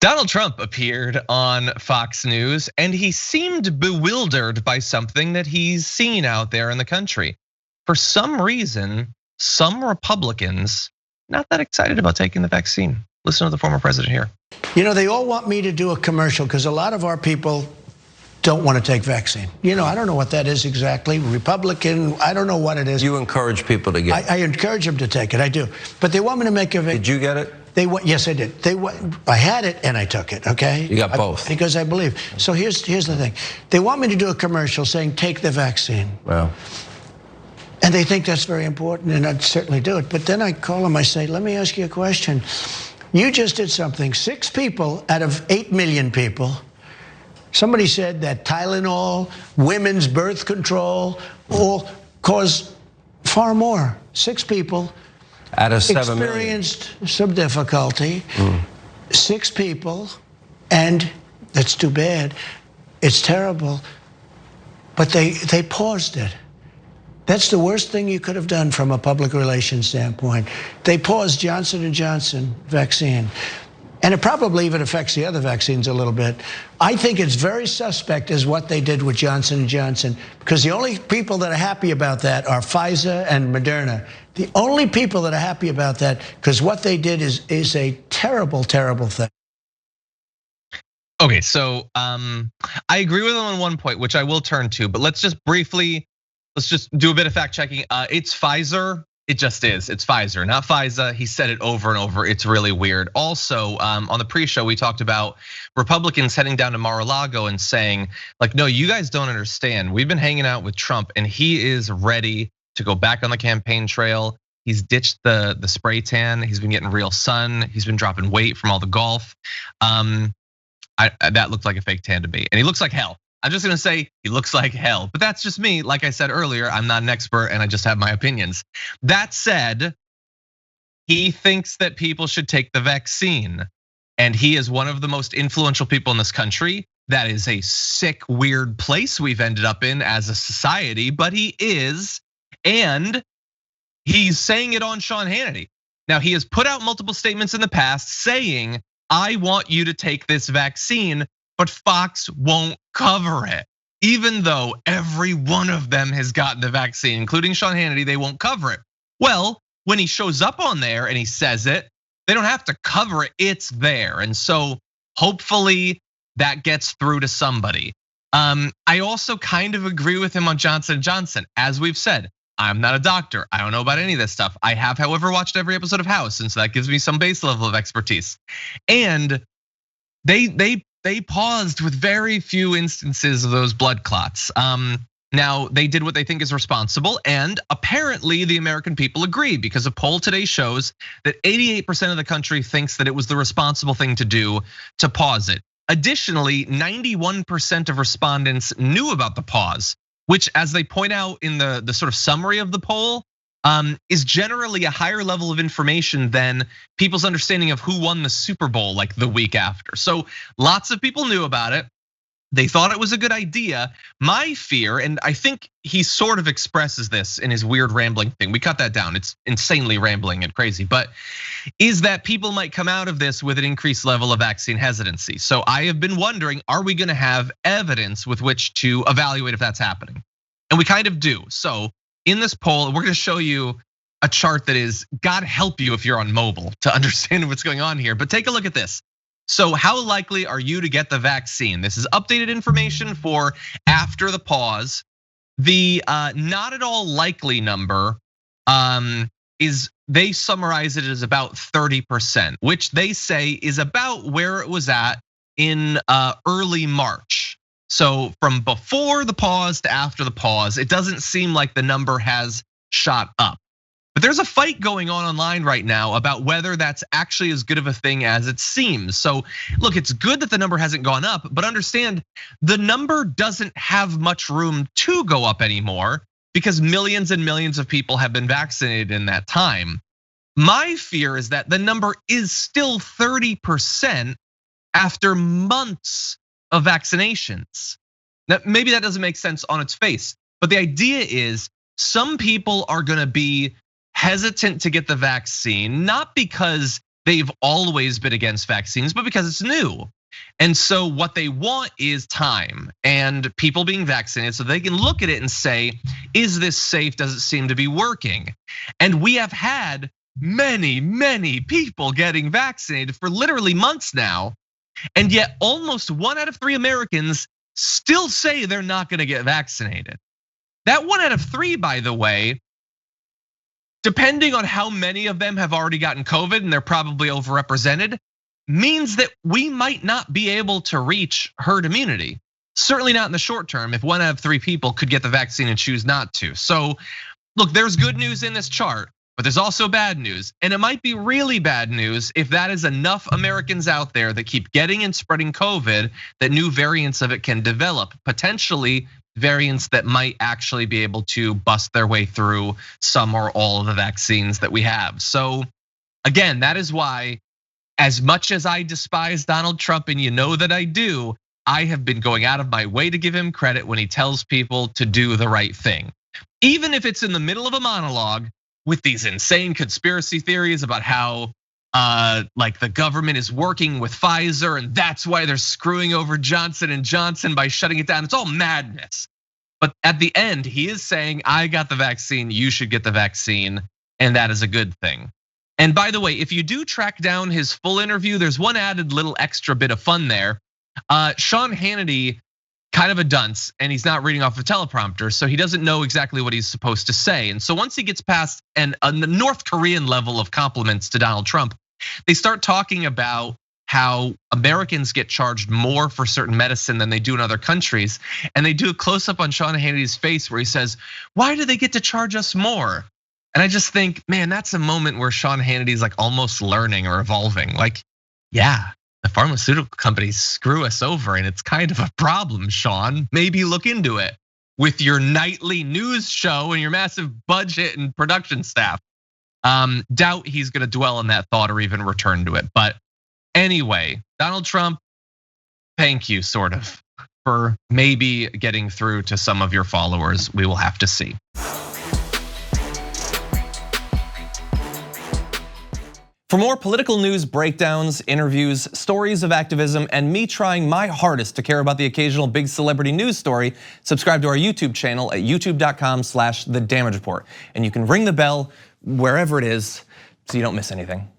Donald Trump appeared on Fox News and he seemed bewildered by something that he's seen out there in the country. For some reason, some Republicans not that excited about taking the vaccine. Listen to the former president here. You know, they all want me to do a commercial because a lot of our people don't want to take vaccine. You know, I don't know what that is exactly. Republican, I don't know what it is. You encourage people to get it. I encourage them to take it, I do. But they want me to make a. Did you get it? Yes, I did. I had it and I took it, okay? You got both. Because I believe. So here's the thing. They want me to do a commercial saying, take the vaccine. Well. And they think that's very important, and I'd certainly do it. But then I call them, I say, let me ask you a question. You just did something. 6 people out of 8 million people, somebody said that Tylenol, women's birth control, all cause far more. 6 people out of 7 million experienced some difficulty. 6 people, and that's too bad. It's terrible. But they paused it. That's the worst thing you could have done from a public relations standpoint. They paused Johnson & Johnson vaccine. And it probably even affects the other vaccines a little bit. I think it's very suspect is what they did with Johnson & Johnson, because the only people that are happy about that are Pfizer and Moderna. The only people that are happy about that, because what they did is a terrible, terrible thing. Okay, so I agree with him on one point, which I will turn to, but let's just do a bit of fact checking. It's Pfizer. It just is. It's Pfizer, not Pfizer. He said it over and over. It's really weird. Also, on the pre-show, we talked about Republicans heading down to Mar-a-Lago and saying, like, no, you guys don't understand. We've been hanging out with Trump and he is ready to go back on the campaign trail. He's ditched the spray tan. He's been getting real sun. He's been dropping weight from all the golf. That looked like a fake tan to me. And he looks like hell. I'm just gonna say he looks like hell, but that's just me. Like I said earlier, I'm not an expert and I just have my opinions. That said, he thinks that people should take the vaccine, and he is one of the most influential people in this country. That is a sick, weird place we've ended up in as a society, but he is, and he's saying it on Sean Hannity. Now, he has put out multiple statements in the past saying, I want you to take this vaccine, but Fox won't cover it. Even though every one of them has gotten the vaccine, including Sean Hannity, they won't cover it. Well, when he shows up on there and he says it, they don't have to cover it, it's there. And so hopefully that gets through to somebody. I also kind of agree with him on Johnson & Johnson. As we've said, I'm not a doctor. I don't know about any of this stuff. I have, however, watched every episode of House, and so that gives me some base level of expertise. And they paused with very few instances of those blood clots. Now, they did what they think is responsible, and apparently the American people agree, because a poll today shows that 88% of the country thinks that it was the responsible thing to do to pause it. Additionally, 91% of respondents knew about the pause, which, as they point out in the sort of summary of the poll, is generally a higher level of information than people's understanding of who won the Super Bowl like the week after. So lots of people knew about it. They thought it was a good idea. My fear, and I think he sort of expresses this in his weird rambling thing. We cut that down. It's insanely rambling and crazy, but is that people might come out of this with an increased level of vaccine hesitancy. So I have been wondering, are we gonna have evidence with which to evaluate if that's happening? And we kind of do. So in this poll, we're gonna show you a chart that is, God help you if you're on mobile to understand what's going on here, but take a look at this. So how likely are you to get the vaccine? This is updated information for after the pause. The not at all likely number is, they summarize it as about 30%, which they say is about where it was at in early March. So from before the pause to after the pause, it doesn't seem like the number has shot up. But there's a fight going on online right now about whether that's actually as good of a thing as it seems. So look, it's good that the number hasn't gone up, but understand the number doesn't have much room to go up anymore because millions and millions of people have been vaccinated in that time. My fear is that the number is still 30% after months of vaccinations. Now, maybe that doesn't make sense on its face, but the idea is some people are gonna be hesitant to get the vaccine, not because they've always been against vaccines, but because it's new. And so what they want is time and people being vaccinated so they can look at it and say, is this safe? Does it seem to be working? And we have had many people getting vaccinated for literally months now. And yet almost 1 out of 3 Americans still say they're not gonna get vaccinated. That 1 out of 3, by the way, depending on how many of them have already gotten COVID and they're probably overrepresented, means that we might not be able to reach herd immunity. Certainly not in the short term if 1 out of 3 people could get the vaccine and choose not to. So look, there's good news in this chart, but there's also bad news. And it might be really bad news if that is enough Americans out there that keep getting and spreading COVID that new variants of it can develop, potentially variants that might actually be able to bust their way through some or all of the vaccines that we have. So again, that is why, as much as I despise Donald Trump, and you know that I do, I have been going out of my way to give him credit when he tells people to do the right thing. Even if it's in the middle of a monologue with these insane conspiracy theories about how like the government is working with Pfizer and that's why they're screwing over Johnson & Johnson by shutting it down. It's all madness. But at the end, he is saying, I got the vaccine, you should get the vaccine, and that is a good thing. And by the way, if you do track down his full interview, there's one added little extra bit of fun there. Sean Hannity, kind of a dunce, and he's not reading off a teleprompter, so he doesn't know exactly what he's supposed to say. And so once he gets past a North Korean level of compliments to Donald Trump, they start talking about how Americans get charged more for certain medicine than they do in other countries. And they do a close up on Sean Hannity's face where he says, why do they get to charge us more? And I just think, man, that's a moment where Sean Hannity's like almost learning or evolving. Like, yeah, the pharmaceutical companies screw us over and it's kind of a problem, Sean. Maybe look into it with your nightly news show and your massive budget and production staff. Doubt he's gonna dwell on that thought or even return to it. But anyway, Donald Trump, thank you sort of for maybe getting through to some of your followers. We will have to see. For more political news breakdowns, interviews, stories of activism, and me trying my hardest to care about the occasional big celebrity news story, subscribe to our YouTube channel at youtube.com/thedamagereport. And you can ring the bell wherever it is so you don't miss anything.